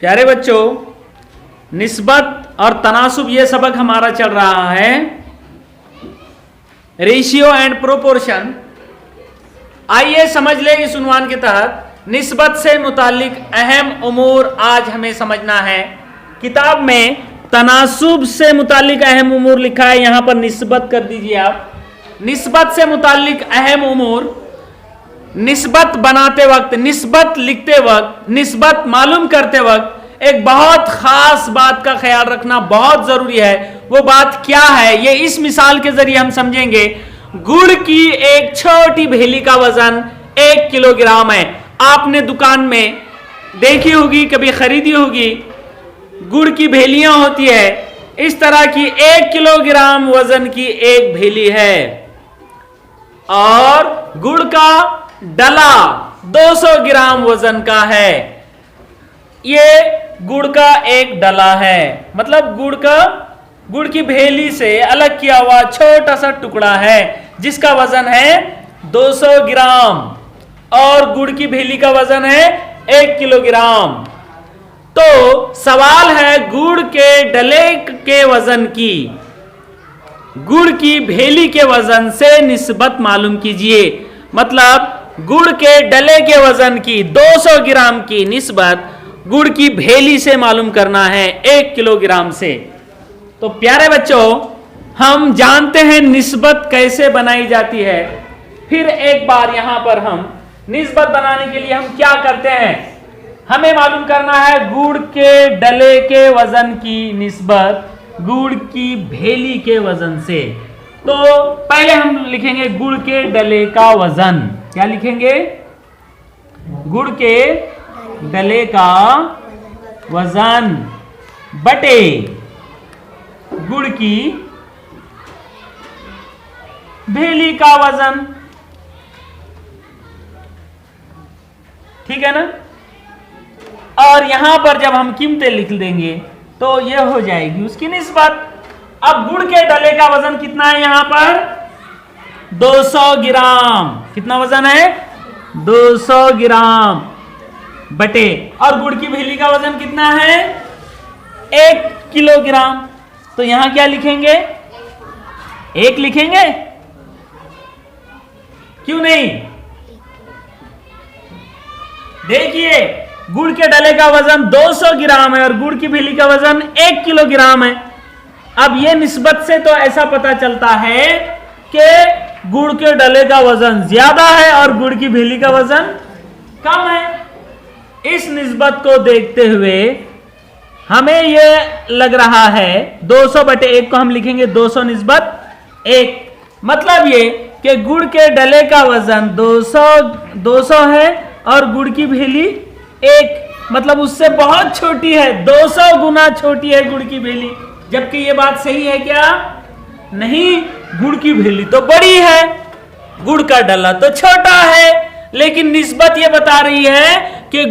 प्यारे बच्चों, निस्बत और तनासुब ये सबक हमारा चल रहा है रेशियो एंड प्रोपोर्शन। आइए समझ लें इस उन्वान के तहत निस्बत से मुतालिक अहम उमूर आज हमें समझना है। किताब में तनासुब से मुतालिक अहम उमूर लिखा है, यहां पर निस्बत कर दीजिए आप। निस्बत से मुतालिक अहम उमूर, निस्बत बनाते वक्त, निस्बत लिखते वक्त, निस्बत मालूम करते वक्त एक बहुत खास बात का ख्याल रखना बहुत जरूरी है। वो बात क्या है ये इस मिसाल के जरिए हम समझेंगे। गुड़ की एक छोटी भेली का वजन 1 किलोग्राम है। आपने दुकान में देखी होगी, कभी खरीदी होगी, गुड़ की भेलियां होती है, इस तरह की 1 किलोग्राम वजन की एक भेली है और गुड़ का डला 200 ग्राम वजन का है। ये गुड़ का एक डला है, मतलब गुड़ की भेली से अलग किया हुआ छोटा सा टुकड़ा है जिसका वजन है 200 ग्राम और गुड़ की भेली का वजन है 1 किलोग्राम। तो सवाल है गुड़ के डले के वजन की, गुड़ की भेली के वजन से निस्बत मालूम कीजिए। मतलब गुड़ के डले के वजन की 200 ग्राम की निस्बत गुड़ की भेली से मालूम करना है 1 किलोग्राम से। तो प्यारे बच्चों, हम जानते हैं निस्बत कैसे बनाई जाती है। फिर एक बार यहां पर हम निस्बत बनाने के लिए हम क्या करते हैं, हमें मालूम करना है गुड़ के डले के वजन की निस्बत गुड़ की भेली के वजन से। तो पहले हम लिखेंगे गुड़ के डले का वजन। क्या लिखेंगे? गुड़ के डले का वजन बटे गुड़ की भेली का वजन। ठीक है ना? और यहां पर जब हम कीमतें लिख देंगे तो यह हो जाएगी उसकी निस्बत। अब गुड़ के डले का वजन कितना है यहां पर? 200 ग्राम। कितना वजन है? 200 ग्राम बटे, और गुड़ की भेली का वजन कितना है? 1 किलोग्राम। तो यहां क्या लिखेंगे? 1 लिखेंगे? क्यों नहीं? देखिए, गुड़ के डले का वजन 200 ग्राम है और गुड़ की भेली का वजन 1 किलोग्राम है। अब यह निस्बत से तो ऐसा पता चलता है कि गुड़ के डले का वजन ज्यादा है और गुड़ की भेली का वजन कम है। इस निस्बत को देखते हुए हमें यह लग रहा है 200 बटे 1 को हम लिखेंगे 200 निस्बत 1। मतलब ये कि गुड़ के डले का वजन 200 है और गुड़ की भेली 1, मतलब उससे बहुत छोटी है, 200 गुना छोटी है गुड़ की भेली। जबकि ये बात सही है क्या? नहीं, गुड़ की भेली तो बड़ी है, गुड़ का डला तो छोटा है। लेकिन निस्बत ये बता रही है कि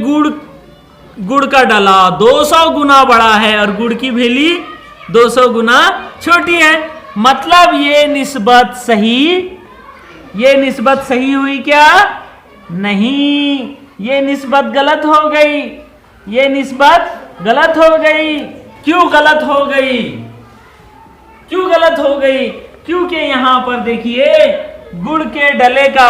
गुड़ का डला 200 गुना बड़ा है और गुड़ की भेली 200 गुना छोटी है। मतलब ये निस्बत सही हुई क्या? नहीं, ये निस्बत गलत हो गई। ये निस्बत गलत हो गई। क्यों गलत हो गई? क्यों गलत हो गई? क्योंकि यहां पर देखिए गुड़ के डले का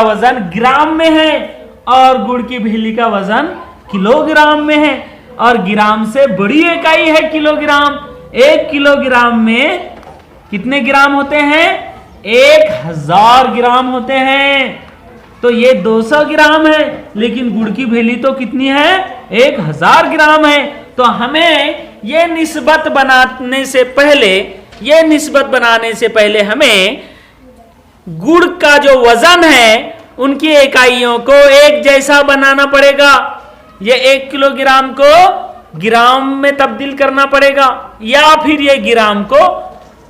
वजन ग्राम में है और गुड़ की भेली का वजन किलोग्राम में है, और ग्राम से बड़ी इकाई है किलोग्राम। 1 किलोग्राम में कितने ग्राम होते हैं? 1000 ग्राम होते हैं। तो ये 200 ग्राम है, लेकिन गुड़ की भेली तो कितनी है? 1000 ग्राम है। तो हमें ये निस्बत बनाने से पहले हमें गुड़ का जो वजन है उनकी इकाइयों को एक जैसा बनाना पड़ेगा। ये 1 किलोग्राम को ग्राम में तब्दील करना पड़ेगा या फिर ये ग्राम को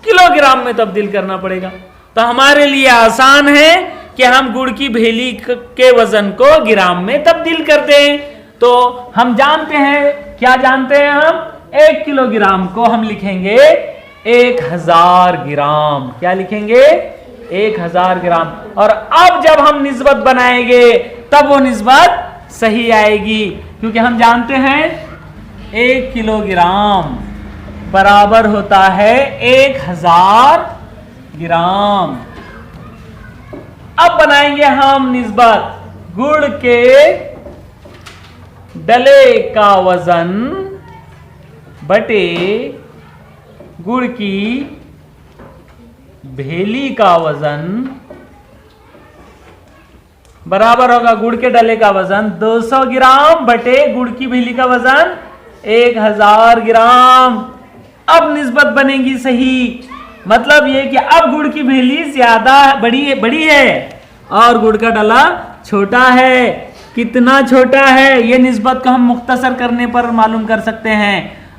किलोग्राम में तब्दील करना पड़ेगा। तो हमारे लिए आसान है कि हम गुड़ की भेली के वजन को ग्राम में तब्दील कर दें। तो हम जानते हैं, क्या जानते हैं हम? 1 किलोग्राम को हम लिखेंगे 1000 ग्राम। क्या लिखेंगे? 1000 ग्राम। और अब जब हम निस्बत बनाएंगे तब वो निस्बत सही आएगी। क्योंकि हम जानते हैं 1 किलोग्राम बराबर होता है 1000 ग्राम। अब बनाएंगे हम निस्बत गुड़ के डले का वजन बटे गुड़ की भेली का वजन बराबर होगा गुड़ के डले का वजन 200 ग्राम बटे गुड़ की भेली का वजन 1000 ग्राम। अब निस्बत बनेगी सही, मतलब ये कि अब गुड़ की भेली ज्यादा बड़ी है और गुड़ का डला छोटा है। कितना छोटा है ये निस्बत को हम मुख्तसर करने पर मालूम कर सकते हैं।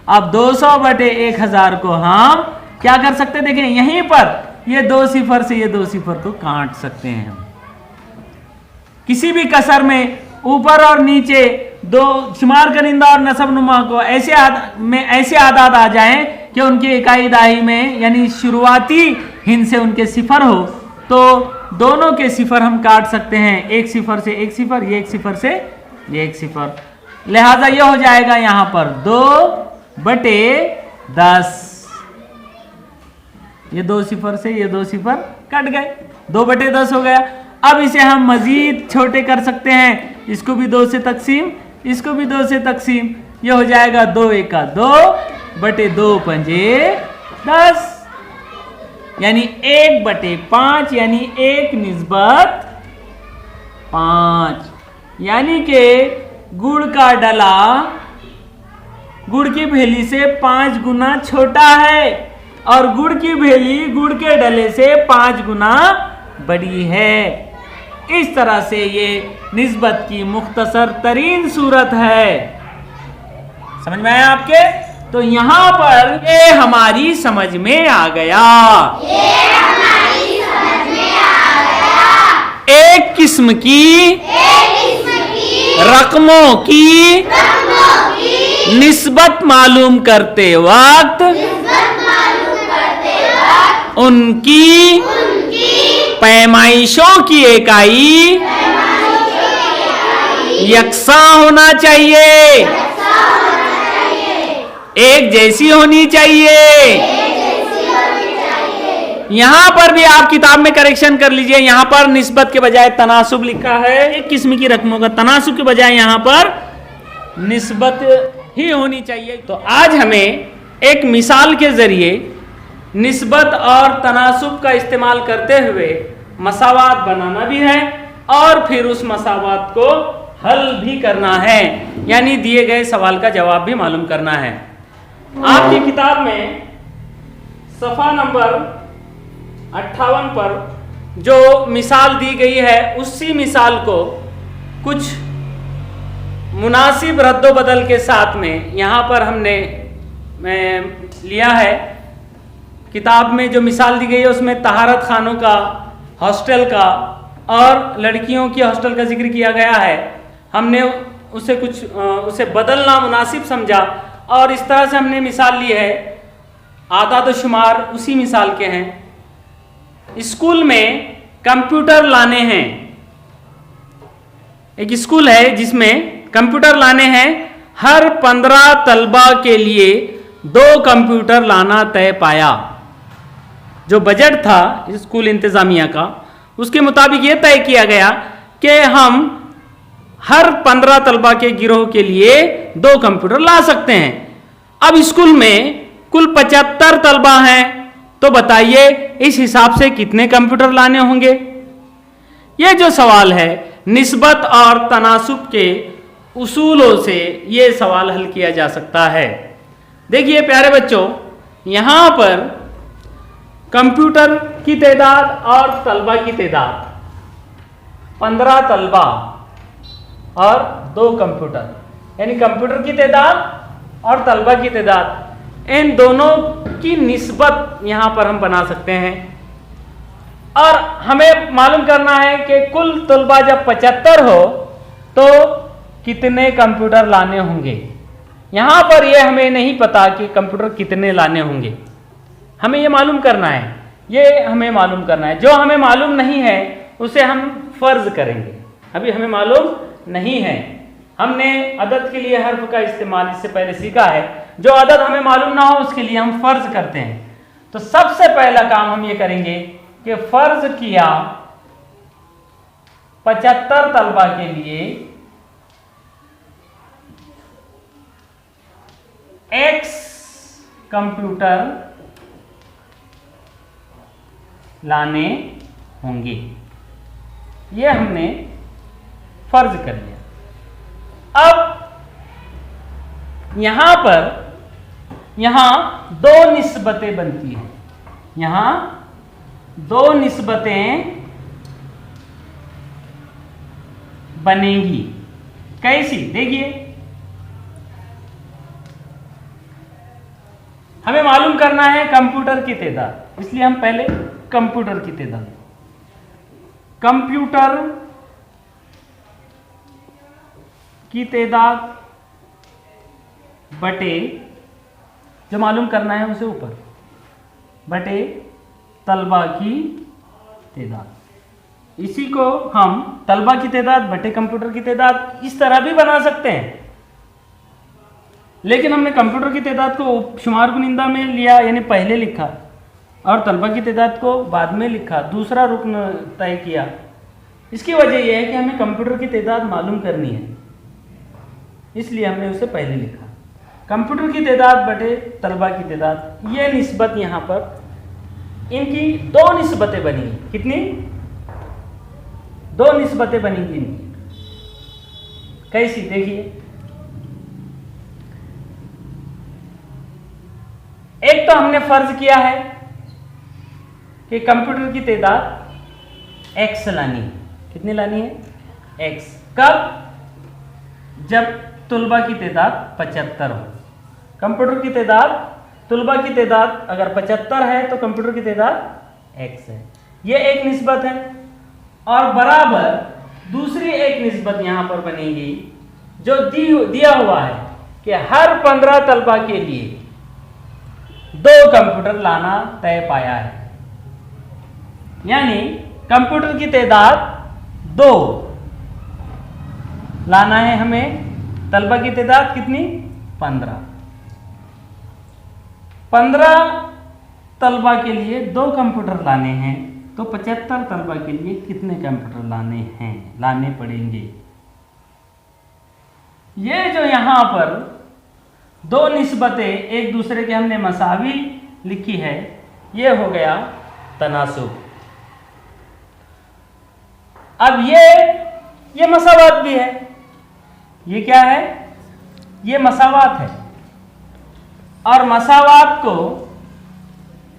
अब 200 बटे 1000 को हम क्या कर सकते हैं, देखें यहीं पर ये 2 सिफर से ये 2 सिफर को काट सकते हैं हम। किसी भी कसर में ऊपर और नीचे दो शुमार कनिंदा और नसब नुमा को ऐसे आदाद आ जाएं कि उनके इकाई दाही में यानी शुरुआती हिंद से उनके सिफर हो, तो दोनों के सिफर हम काट सकते हैं। 1 सिफर से 1 सिफर, ये 1 सिफर से ये 1 सिफर, लिहाजा ये हो जाएगा यहां पर 2 बटे 10। ये 2 सिफर से ये 2 सिफर कट गए, 2 बटे 10 हो गया। अब इसे हम मजीद छोटे कर सकते हैं, इसको भी 2 से तकसीम, इसको भी 2 से तकसीम, ये हो जाएगा 2 एका 2 बटे 2 पंजे 10, यानी 1 बटे 5, यानी 1 निस्बत 5। यानी कि गुड़ का डला गुड़ की भेली से 5 गुना छोटा है और गुड़ की भेली गुड़ के डले से 5 गुना बड़ी है। इस तरह से ये निस्बत की मुख्तसर तरीन सूरत है। समझ में आया आपके? तो यहां पर ये हमारी समझ में आ गया, एक किस्म की रकमों की निस्बत मालूम करते वक्त उनकी पैमाइशों की इकाई यकसा होना चाहिए, एक जैसी होनी चाहिए। यहां पर भी आप किताब में करेक्शन कर लीजिए, यहां पर निस्बत के बजाय तनासुब लिखा है। एक किस्म की रकमों का तनासुब के बजाय यहां पर निस्बत ही होनी चाहिए। तो आज हमें एक मिसाल के जरिए निस्बत और तनासुब का इस्तेमाल करते हुए मसावात बनाना भी है और फिर उस मसावात को हल भी करना है, यानी दिए गए सवाल का जवाब भी मालूम करना है। आपकी किताब में सफ़ा नंबर 58 पर जो मिसाल दी गई है उसी मिसाल को कुछ मुनासिब रद्दोबदल के साथ में यहाँ पर हमने लिया है। किताब में जो मिसाल दी गई है उसमें तहारत खानों का, हॉस्टल का और लड़कियों की हॉस्टल का जिक्र किया गया है। हमने उसे बदलना मुनासिब समझा और इस तरह से हमने मिसाल ली है। आदाद व शुमार उसी मिसाल के हैं। स्कूल में कंप्यूटर लाने हैं, एक स्कूल है जिसमें कंप्यूटर लाने हैं। हर 15 तलबा के लिए 2 कंप्यूटर लाना तय पाया। जो बजट था स्कूल इंतजामिया का उसके मुताबिक ये तय किया गया कि हम हर 15 तलबा के गिरोह के लिए 2 कंप्यूटर ला सकते हैं। अब स्कूल में कुल 75 तलबा हैं, तो बताइए इस हिसाब से कितने कंप्यूटर लाने होंगे। ये जो सवाल है निस्बत और तनासुब के उसूलों से ये सवाल हल किया जा सकता है। देखिए प्यारे बच्चों, यहाँ पर कंप्यूटर की तादाद और तलबा की तादाद 15 तलबा और 2 कंप्यूटर, यानी कंप्यूटर की तादाद और तलबा की तादाद, इन दोनों की निस्बत यहाँ पर हम बना सकते हैं। और हमें मालूम करना है कि कुल तलबा जब 75 हो तो कितने कंप्यूटर लाने होंगे। यहाँ पर यह हमें नहीं पता कि कंप्यूटर कितने लाने होंगे, हमें ये मालूम करना है, ये हमें मालूम करना है। जो हमें मालूम नहीं है उसे हम फर्ज करेंगे, अभी हमें मालूम नहीं है। हमने अदद के लिए हर्फ का इस्तेमाल इससे पहले सीखा है। जो अदद हमें मालूम ना हो उसके लिए हम फर्ज करते हैं। तो सबसे पहला काम हम ये करेंगे कि फर्ज किया 75 तलबा के लिए X कंप्यूटर लाने होंगे। ये हमने फर्ज कर लिया। अब यहां पर दो निस्बतें बनती हैं। यहां दो निस्बतें बनेंगी। कैसी? देखिए, हमें मालूम करना है कंप्यूटर की तादाद, इसलिए हम पहले कंप्यूटर की तादाद, कंप्यूटर की तादाद बटे, जो मालूम करना है उसे ऊपर, बटे तलबा की तादाद। इसी को हम तलबा की तादाद बटे कंप्यूटर की तादाद इस तरह भी बना सकते हैं, लेकिन हमने कंप्यूटर की तादाद को शुमार कुनिंदा में लिया, यानी पहले लिखा, और तलबा की तादाद को बाद में लिखा, दूसरा रुकन तय किया। इसकी वजह यह है कि हमें कंप्यूटर की तादाद मालूम करनी है, इसलिए हमने उसे पहले लिखा। कंप्यूटर की तादाद बटे तलबा की तादाद, ये निस्बत यहाँ पर इनकी दो निस्बतें बनेंगी। कितनी? दो निस्बतें बनेंगी इनकी। कैसी? देखिए, एक तो हमने फर्ज किया है कि कंप्यूटर की तादाद x लानी है। कितनी लानी है? x। कब? जब तुलबा की तादाद 75 हो। कंप्यूटर की तादाद, तुलबा की तादाद अगर 75 है तो कंप्यूटर की तादाद x है। ये एक निस्बत है, और बराबर दूसरी एक निस्बत यहां पर बनेगी जो दिया हुआ है कि हर 15 तलबा के लिए 2 कंप्यूटर लाना तय पाया है। यानी कंप्यूटर की तादाद 2 लाना है हमें, तलबा की तादाद कितनी? 15। 15 तलबा के लिए 2 कंप्यूटर लाने हैं, तो 75 तलबा के लिए कितने कंप्यूटर लाने पड़ेंगे? ये जो यहां पर दो निस्बतें एक दूसरे के हमने मसावी लिखी है, ये हो गया तनासुब। अब ये मसावात भी है। ये क्या है? ये मसावात है, और मसावात को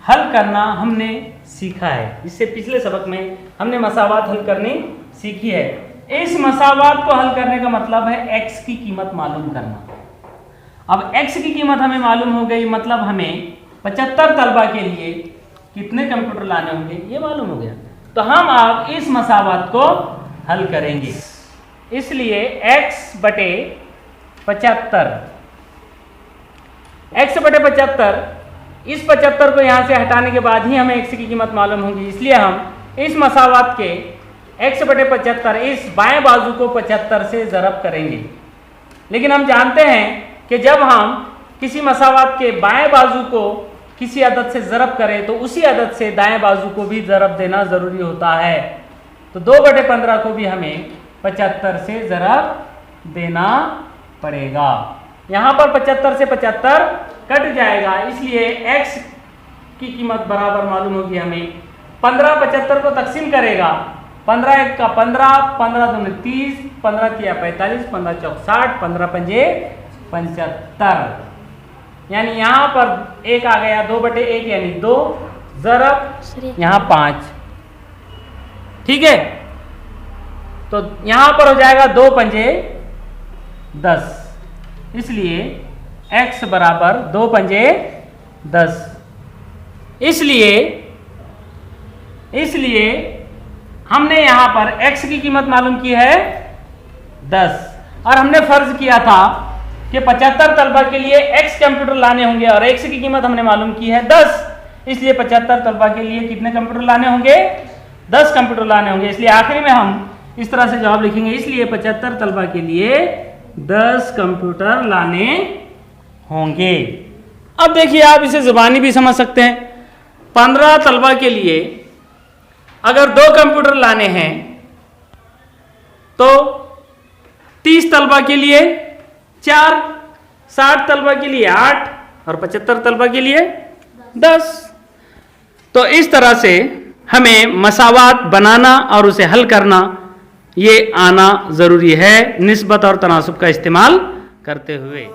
हल करना हमने सीखा है। इससे पिछले सबक में हमने मसावात हल करनी सीखी है। इस मसावात को हल करने का मतलब है x की कीमत मालूम करना। अब x की कीमत हमें मालूम हो गई, मतलब हमें 75 तलबा के लिए कितने कंप्यूटर लाने होंगे ये मालूम हो गया। तो हम अब इस मसावात को हल करेंगे। इसलिए x बटे 75, x बटे 75, इस 75 को यहां से हटाने के बाद ही हमें x की कीमत मालूम होगी। इसलिए हम इस मसावात के x बटे 75 इस बाएं बाजू को 75 से ज़रब करेंगे। लेकिन हम जानते हैं कि जब हम किसी मसावात के बाएं बाजू को किसी अदद से ज़रब करें तो उसी अदद से दाएं बाजू को भी ज़रब देना ज़रूरी होता है। तो 2 बटे 15 को भी हमें 75 से ज़रब देना पड़ेगा। यहाँ पर 75 से 75 कट जाएगा, इसलिए x की कीमत बराबर मालूम होगी हमें। 15 75 को तकसीम करेगा, 15 1 का 15, 15 दूनी 30, 15 तिया 45, 15 चौक 60, 15 पंजे 75। यानी यहाँ पर 1 आ गया, 2 बटे 1 यानी 2, ज़रब यहाँ 5। ठीक है, तो यहाँ पर हो जाएगा 2 पंजे 10, इसलिए x बराबर 2 पंजे 10। इसलिए हमने यहाँ पर x की कीमत मालूम की है 10, और हमने फर्ज किया था कि 75 तलबा के लिए x कंप्यूटर लाने होंगे, और x की कीमत हमने मालूम की है 10। इसलिए 75 तलबा के लिए कितने कंप्यूटर लाने होंगे? 10 कंप्यूटर लाने होंगे। इसलिए आखिरी में हम इस तरह से जवाब लिखेंगे। इसलिए 75 तलबा के लिए 10 कंप्यूटर लाने होंगे। अब देखिए आप इसे जुबानी भी समझ सकते हैं। 15 तलबा के लिए अगर 2 कंप्यूटर लाने हैं तो 30 तलबा के लिए 4, 60 तलबा के लिए 8 और 75 तलबा के लिए 10। तो इस तरह से हमें मसावात बनाना और उसे हल करना ये आना ज़रूरी है, निस्बत और तनासुब का इस्तेमाल करते हुए।